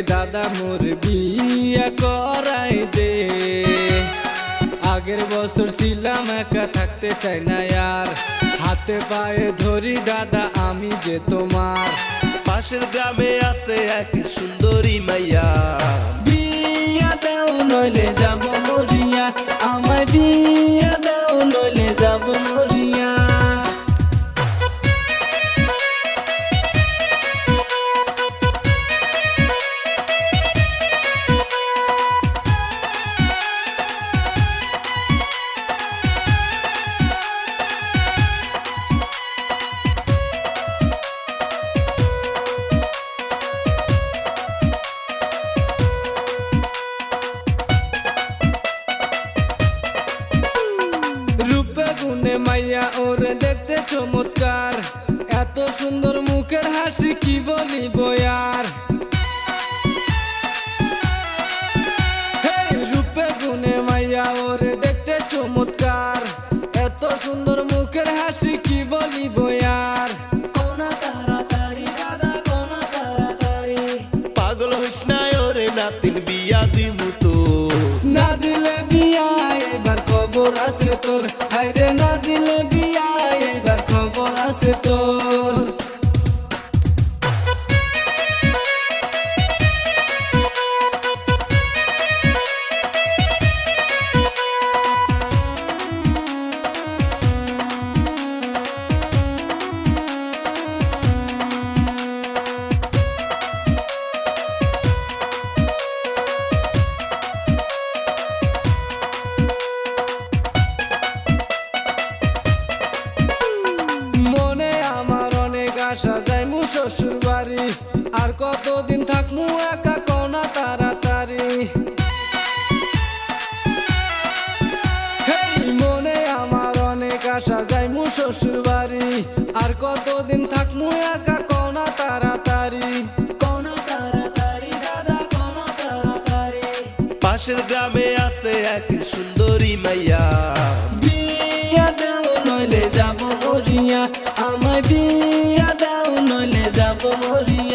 দাদা মোর বিয়া করাই দে। আগের বছর ছিলাম একা, থাকতে চাই না আর, হাতে পায়ে ধরি দাদা আমি যে তোমার। পাশের গ্রামে আছে এক সুন্দরী মাইয়া, বিয়া দাও নইলে যাব মরিয়া, আমায় বিয়া দাও নইলে যাব মরিয়া। রূপে গুণে মাইয়া ওরে দেখতে চমৎকার, এত সুন্দর মুখের হাসি কি বলিব আর। রূপে গুণে মাইয়া ওরে দেখতে চমৎকার, এত সুন্দর মুখের হাসি কি বলিব আর। কোনা তাড়াতাড়ি দাদা কোনা তাড়াতাড়ি, পাগল হইস না ওরে নাতিন বিয়া দিমু তো। না দিলে বিয়া এবার খবর আছে তোর, হায়রে না দিলে বিয়া এবার খবর আছে তোর। আশা যাইমু শ্বশুর বাড়ি, আর কতদিন থাকমু একা কোনা তাড়াতাড়ি। মনে আমার অনেক আশা যাইমু শ্বশুর বাড়ি, আর কতদিন থাকমু একা কোনা তাড়াতাড়ি। কোনা তাড়াতাড়ি দাদা কোনা তাড়াতাড়ি, পাশের গ্রামে আছে এক সুন্দরী মাইয়া, বিয়া দাও নইলে যাব মরিয়া, আমায় বিয়া দাও নইলে যাব মরিয়া।